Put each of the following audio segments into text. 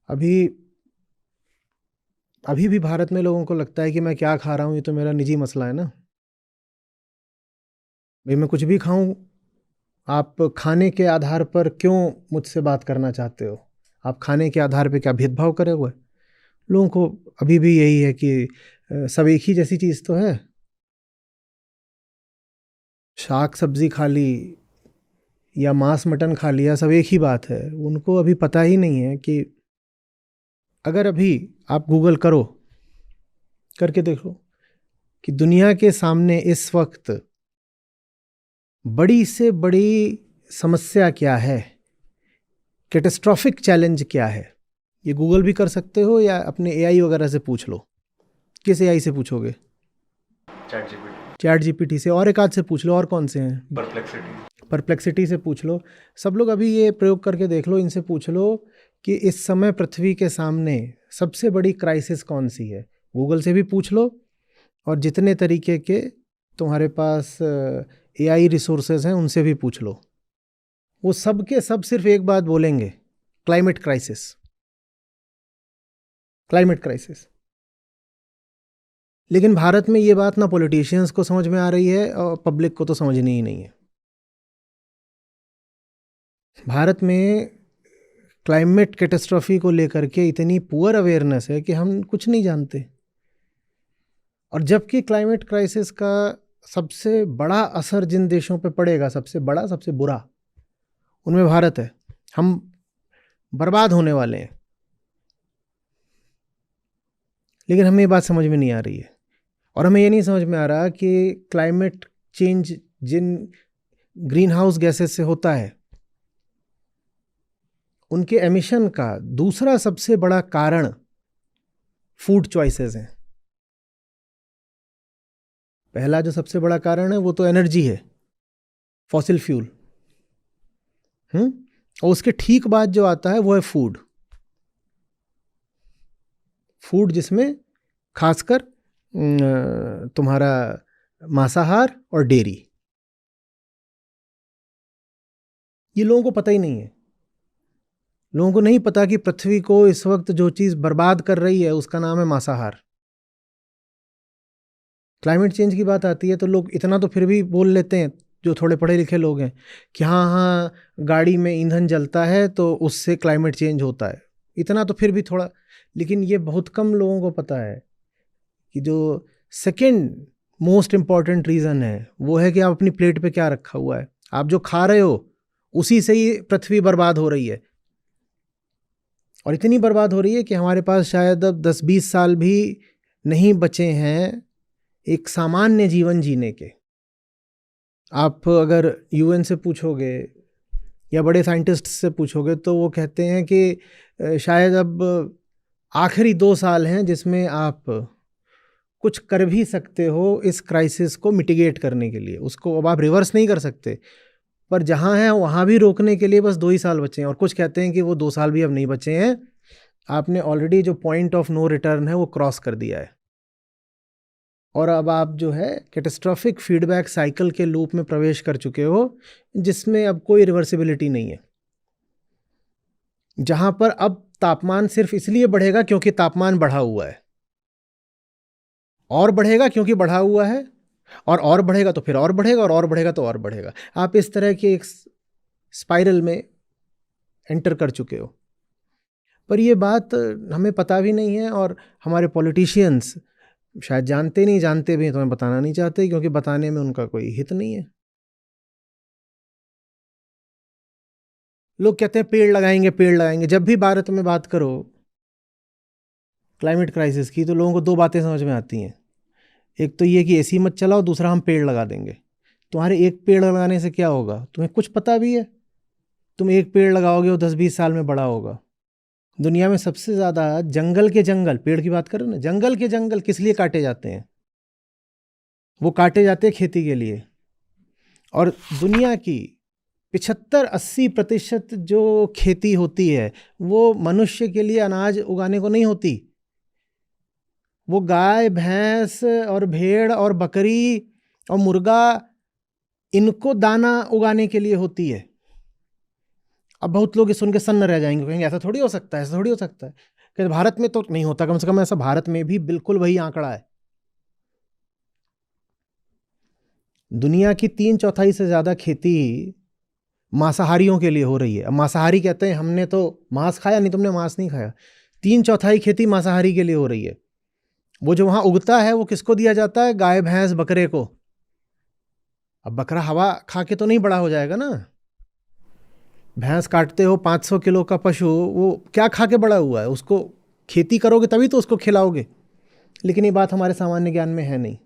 अभी अभी भी भारत में लोगों को लगता है कि मैं क्या खा रहा हूँ ये तो मेरा निजी मसला है ना। भाई मैं कुछ भी खाऊं, आप खाने के आधार पर क्यों मुझसे बात करना चाहते हो? आप खाने के आधार पे क्या भेदभाव करे हुए? लोगों को अभी भी यही है कि सब एक ही जैसी चीज़ तो है। शाक सब्जी खा ली या मांस मटन खा लिया, सब एक ही बात है। उनको अभी पता ही नहीं है कि अगर अभी आप गूगल करो, करके देखो कि दुनिया के सामने इस वक्त बड़ी से बड़ी समस्या क्या है, कैटास्ट्रॉफिक चैलेंज क्या है। ये गूगल भी कर सकते हो या अपने एआई वगैरह से पूछ लो। किस एआई से पूछोगे? चैट जीपीटी से, और एक आध से पूछ लो। और कौन से हैं? परप्लेक्सिटी से पूछ लो। सब लोग अभी ये प्रयोग करके देख लो, इनसे पूछ लो कि इस समय पृथ्वी के सामने सबसे बड़ी क्राइसिस कौन सी है। गूगल से भी पूछ लो, और जितने तरीके के तुम्हारे पास एआई रिसोर्सेज हैं उनसे भी पूछ लो। वो सब के सब सिर्फ एक बात बोलेंगे, क्लाइमेट क्राइसिस, क्लाइमेट क्राइसिस। लेकिन भारत में ये बात ना पॉलिटिशियंस को समझ में आ रही है और पब्लिक को तो समझनी ही नहीं है। भारत में क्लाइमेट कैटास्ट्रॉफी को लेकर के इतनी पुअर अवेयरनेस है कि हम कुछ नहीं जानते। और जबकि क्लाइमेट क्राइसिस का सबसे बड़ा असर जिन देशों पे पड़ेगा, सबसे बड़ा सबसे बुरा, उनमें भारत है। हम बर्बाद होने वाले हैं। लेकिन हमें ये बात समझ में नहीं आ रही है। और हमें ये नहीं समझ में आ रहा कि क्लाइमेट चेंज जिन ग्रीन हाउस गैसेस से होता है, उनके एमिशन का दूसरा सबसे बड़ा कारण फूड चॉइसेस हैं। पहला जो सबसे बड़ा कारण है वो तो एनर्जी है, फॉसिल फ्यूल। और उसके ठीक बाद जो आता है वो है फूड। फूड जिसमें खासकर तुम्हारा मांसाहार और डेयरी। ये लोगों को पता ही नहीं है। लोगों को नहीं पता कि पृथ्वी को इस वक्त जो चीज़ बर्बाद कर रही है उसका नाम है मांसाहार। क्लाइमेट चेंज की बात आती है तो लोग इतना तो फिर भी बोल लेते हैं, जो थोड़े पढ़े लिखे लोग हैं, कि हाँ हाँ गाड़ी में ईंधन जलता है तो उससे क्लाइमेट चेंज होता है। इतना तो फिर भी थोड़ा। लेकिन ये बहुत कम लोगों को पता है कि जो सेकंड मोस्ट इम्पॉर्टेंट रीज़न है वो है कि आप अपनी प्लेट पे क्या रखा हुआ है। आप जो खा रहे हो उसी से ही पृथ्वी बर्बाद हो रही है। और इतनी बर्बाद हो रही है कि हमारे पास शायद अब 10-20 साल भी नहीं बचे हैं एक सामान्य जीवन जीने के। आप अगर यूएन से पूछोगे या बड़े साइंटिस्ट से पूछोगे तो वो कहते हैं कि शायद अब आखिरी 2 साल हैं जिसमें आप कुछ कर भी सकते हो इस क्राइसिस को मिटिगेट करने के लिए। उसको अब आप रिवर्स नहीं कर सकते, पर जहाँ है वहाँ भी रोकने के लिए बस 2 ही साल बचे हैं। और कुछ कहते हैं कि वो 2 साल भी अब नहीं बचे हैं। आपने ऑलरेडी जो पॉइंट ऑफ नो रिटर्न है वो क्रॉस कर दिया है। और अब आप जो है कैटास्ट्रॉफिक फीडबैक साइकिल के लूप में प्रवेश कर चुके हो, जिसमें अब कोई रिवर्सिबिलिटी नहीं है। जहां पर अब तापमान सिर्फ इसलिए बढ़ेगा क्योंकि तापमान बढ़ा हुआ है, और बढ़ेगा क्योंकि बढ़ा हुआ है, और बढ़ेगा तो फिर और बढ़ेगा, और बढ़ेगा तो और बढ़ेगा। आप इस तरह के एक स्पाइरल में एंटर कर चुके हो। पर ये बात हमें पता भी नहीं है, और हमारे पॉलिटिशियंस शायद जानते नहीं, जानते भी हैं तो हमें बताना नहीं चाहते, क्योंकि बताने में उनका कोई हित नहीं है। लोग कहते हैं पेड़ लगाएंगे, पेड़ लगाएंगे। जब भी भारत में बात करो क्लाइमेट क्राइसिस की तो लोगों को 2 बातें समझ में आती हैं। एक तो ये कि एसी मत चलाओ, दूसरा हम पेड़ लगा देंगे। तुम्हारे एक पेड़ लगाने से क्या होगा? तुम्हें कुछ पता भी है? तुम एक पेड़ लगाओगे वो 10-20 साल में बड़ा होगा। दुनिया में सबसे ज़्यादा जंगल के जंगल, पेड़ की बात करो ना, जंगल के जंगल किस लिए काटे जाते हैं? वो काटे जाते हैं खेती के लिए। और दुनिया की 75-80% जो खेती होती है वो मनुष्य के लिए अनाज उगाने को नहीं होती। वो गाय भैंस और भेड़ और बकरी और मुर्गा, इनको दाना उगाने के लिए होती है। अब बहुत लोग ये सुन के सन्न रह जाएंगे, कहेंगे ऐसा थोड़ी हो सकता है, ऐसा थोड़ी हो सकता है। कि भारत में तो नहीं होता, कम से कम ऐसा भारत में भी बिल्कुल वही आंकड़ा है। दुनिया की 3/4 से ज्यादा खेती मांसाहारियों के लिए हो रही है। अब मांसाहारी कहते हैं हमने तो मांस खाया, नहीं तुमने मांस नहीं खाया। 3/4 खेती मांसाहारी के लिए हो रही है। वो जो वहां उगता है वो किसको दिया जाता है? गाय भैंस बकरे को। अब बकरा हवा खा के तो नहीं बड़ा हो जाएगा ना। भैंस काटते हो 500 किलो का पशु, वो क्या खा के बड़ा हुआ है? उसको खेती करोगे तभी तो उसको खिलाओगे। लेकिन ये बात हमारे सामान्य ज्ञान में है नहीं।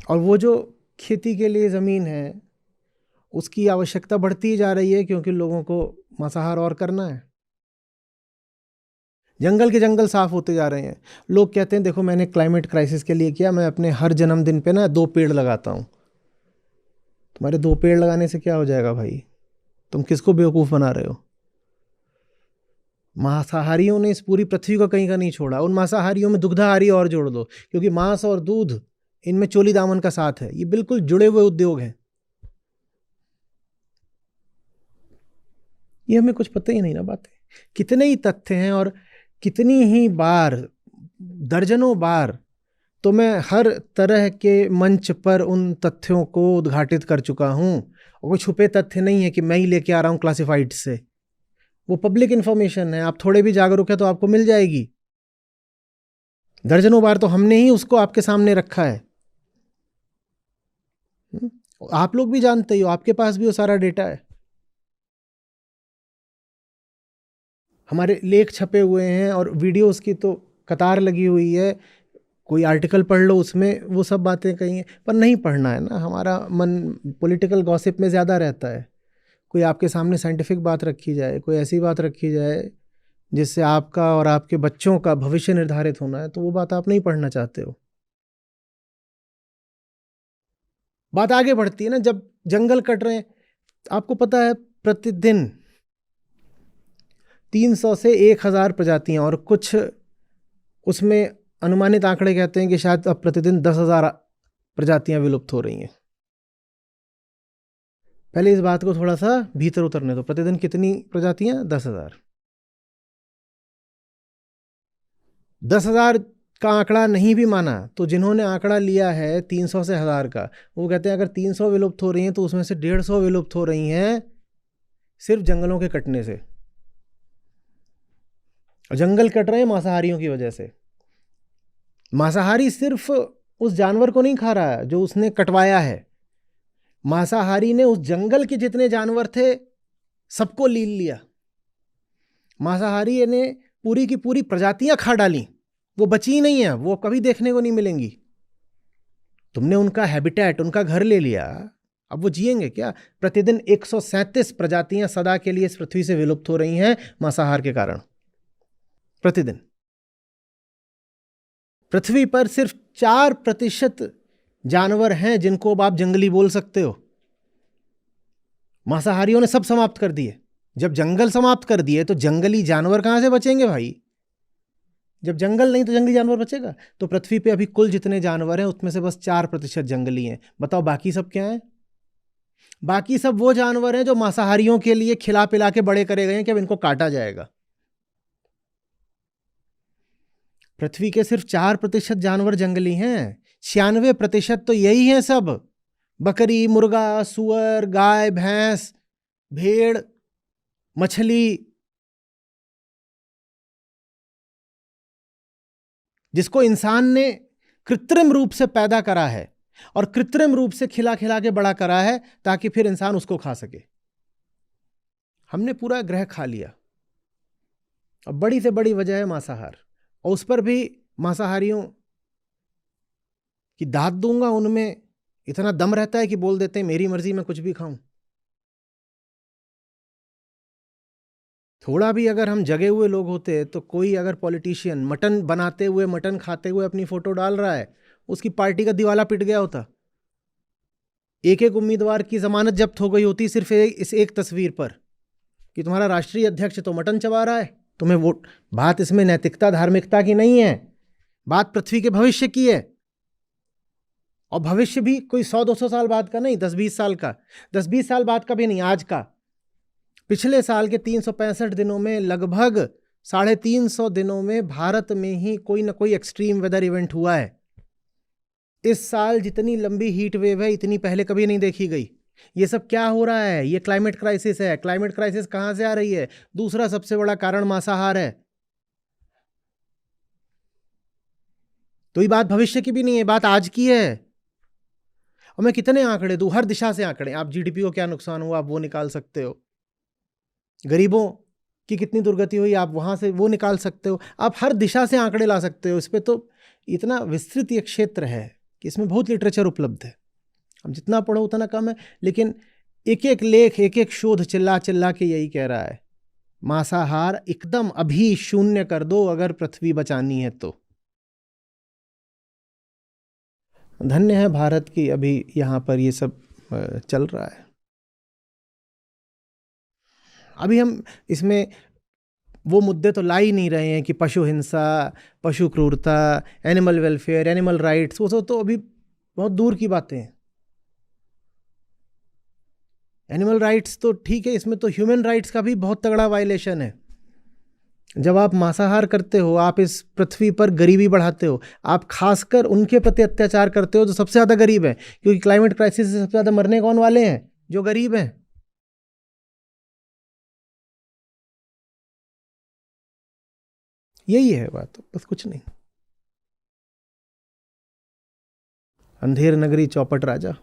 और वो जो खेती के लिए ज़मीन है उसकी आवश्यकता बढ़ती जा रही है, क्योंकि लोगों को मांसाहार और करना है। जंगल के जंगल साफ होते जा रहे हैं। लोग कहते हैं देखो मैंने क्लाइमेट क्राइसिस के लिए किया, मैं अपने हर जन्मदिन पे ना 2 पेड़ लगाता हूँ। तुम्हारे 2 पेड़ लगाने से क्या हो जाएगा भाई? तुम किसको बेवकूफ़ बना रहे हो? मांसाहारियों ने इस पूरी पृथ्वी को कहीं का नहीं छोड़ा। उन मांसाहारियों में दुग्धाहारी और जोड़ दो, क्योंकि मांस और दूध इनमें चोली दामन का साथ है। ये बिल्कुल जुड़े हुए उद्योग हैं। ये हमें कुछ पता ही नहीं ना बातें। कितने ही तथ्य हैं और कितनी ही बार, दर्जनों बार तो मैं हर तरह के मंच पर उन तथ्यों को उद्घाटित कर चुका हूं। और कोई छुपे तथ्य नहीं है कि मैं ही लेके आ रहा हूं क्लासिफाइड से। वो पब्लिक इंफॉर्मेशन है, आप थोड़े भी जागरूक है तो आपको मिल जाएगी। दर्जनों बार तो हमने ही उसको आपके सामने रखा है। आप लोग भी जानते हो, आपके पास भी वो सारा डेटा है। हमारे लेख छपे हुए हैं और वीडियोस की तो कतार लगी हुई है। कोई आर्टिकल पढ़ लो, उसमें वो सब बातें कही हैं। पर नहीं पढ़ना है ना, हमारा मन पॉलिटिकल गॉसिप में ज़्यादा रहता है। कोई आपके सामने साइंटिफिक बात रखी जाए, कोई ऐसी बात रखी जाए जिससे आपका और आपके बच्चों का भविष्य निर्धारित होना है, तो वो बात आप नहीं पढ़ना चाहते हो। बात आगे बढ़ती है ना, जब जंगल कट रहे हैं। आपको पता है प्रतिदिन 300 से 1000 प्रजातियां, और कुछ उसमें अनुमानित आंकड़े कहते हैं कि शायद अब प्रतिदिन 10,000 प्रजातियां विलुप्त हो रही हैं। पहले इस बात को थोड़ा सा भीतर उतरने दो। प्रतिदिन कितनी प्रजातियां? 10,000। 10,000 का आंकड़ा नहीं भी माना तो जिन्होंने आंकड़ा लिया है 300 से 1000 का, वो कहते हैं अगर 300 विलुप्त हो रही हैं तो उसमें से 150 विलुप्त हो रही हैं सिर्फ जंगलों के कटने से। और जंगल कट रहे हैं मांसाहारियों की वजह से। मांसाहारी सिर्फ उस जानवर को नहीं खा रहा है जो उसने कटवाया है। मांसाहारी ने उस जंगल के जितने जानवर थे सबको लील लिया। मांसाहारी ने पूरी की पूरी प्रजातियां खा डाली, वो बची नहीं है, वो कभी देखने को नहीं मिलेंगी। तुमने उनका हैबिटेट, उनका घर ले लिया, अब वो जिएंगे क्या? प्रतिदिन 137 प्रजातियां सदा के लिए इस पृथ्वी से विलुप्त हो रही हैं मांसाहार के कारण। प्रतिदिन पृथ्वी पर सिर्फ 4% जानवर हैं जिनको अब आप जंगली बोल सकते हो। मांसाहारियों ने सब समाप्त कर दिए। जब जंगल समाप्त कर दिए तो जंगली जानवर कहां से बचेंगे भाई? जब जंगल नहीं तो जंगली जानवर बचेगा? तो पृथ्वी पे अभी कुल जितने जानवर हैं उसमें से बस 4% जंगली हैं। बताओ बाकी सब क्या है? बाकी सब वो जानवर हैं जो मांसाहारियों के लिए खिला पिला के बड़े करे गए हैं कि अब इनको काटा जाएगा। पृथ्वी के सिर्फ 4% जानवर जंगली हैं। 96% तो यही हैं सब। बकरी, मुर्गा, सुअर, गाय, भैंस, भेड़, मछली, जिसको इंसान ने कृत्रिम रूप से पैदा करा है और कृत्रिम रूप से खिला खिला के बड़ा करा है ताकि फिर इंसान उसको खा सके। हमने पूरा ग्रह खा लिया। और बड़ी से बड़ी वजह है मांसाहार। और उस पर भी मांसाहारियों की दाद दूंगा, उनमें इतना दम रहता है कि बोल देते हैं मेरी मर्जी, मैं कुछ भी खाऊं। थोड़ा भी अगर हम जगे हुए लोग होते तो कोई अगर पॉलिटिशियन मटन बनाते हुए, मटन खाते हुए अपनी फोटो डाल रहा है, उसकी पार्टी का दिवाला पिट गया होता। एक एक उम्मीदवार की जमानत जब्त हो गई होती सिर्फ इस एक तस्वीर पर कि तुम्हारा राष्ट्रीय अध्यक्ष तो मटन चबा रहा है, तुम्हें वोट। बात इसमें नैतिकता धार्मिकता की नहीं है, बात पृथ्वी के भविष्य की है। और भविष्य भी कोई 100-200 साल बाद का नहीं, 10-20 साल का, 10-20 साल बाद का भी नहीं, आज का। पिछले साल के 365 दिनों में लगभग 350 दिनों में भारत में ही कोई ना कोई एक्सट्रीम वेदर इवेंट हुआ है। इस साल जितनी लंबी हीट वेव है इतनी पहले कभी नहीं देखी गई। ये सब क्या हो रहा है? ये क्लाइमेट क्राइसिस है। क्लाइमेट क्राइसिस कहां से आ रही है? दूसरा सबसे बड़ा कारण मांसाहार है। तो ये बात भविष्य की भी नहीं है, बात आज की है। और मैं कितने आंकड़े दूं, हर दिशा से आंकड़े। आप जीडीपी को क्या नुकसान हुआ आप वो निकाल सकते हो, गरीबों की कितनी दुर्गति हुई आप वहां से वो निकाल सकते हो, आप हर दिशा से आंकड़े ला सकते हो। इस पे तो इतना विस्तृत ये क्षेत्र है कि इसमें बहुत लिटरेचर उपलब्ध है। हम जितना पढ़ो उतना कम है, लेकिन एक एक लेख, एक एक शोध चिल्ला चिल्ला के यही कह रहा है, मांसाहार एकदम अभी शून्य कर दो अगर पृथ्वी बचानी है तो। धन्य है भारत की अभी यहाँ पर ये सब चल रहा है। अभी हम इसमें वो मुद्दे तो ला ही नहीं रहे हैं कि पशु हिंसा, पशु क्रूरता, एनिमल वेलफेयर, एनिमल राइट्स, वो सब तो अभी बहुत दूर की बातें हैं। एनिमल राइट्स तो ठीक है, इसमें तो ह्यूमन राइट्स का भी बहुत तगड़ा वायलेशन है। जब आप मांसाहार करते हो आप इस पृथ्वी पर गरीबी बढ़ाते हो, आप खासकर उनके प्रति अत्याचार करते हो जो सबसे ज़्यादा गरीब है, क्योंकि क्लाइमेट क्राइसिस से सबसे ज़्यादा मरने कौन वाले हैं? जो गरीब हैं। यही है बात, बस कुछ नहीं। अंधेर नगरी चौपट राजा।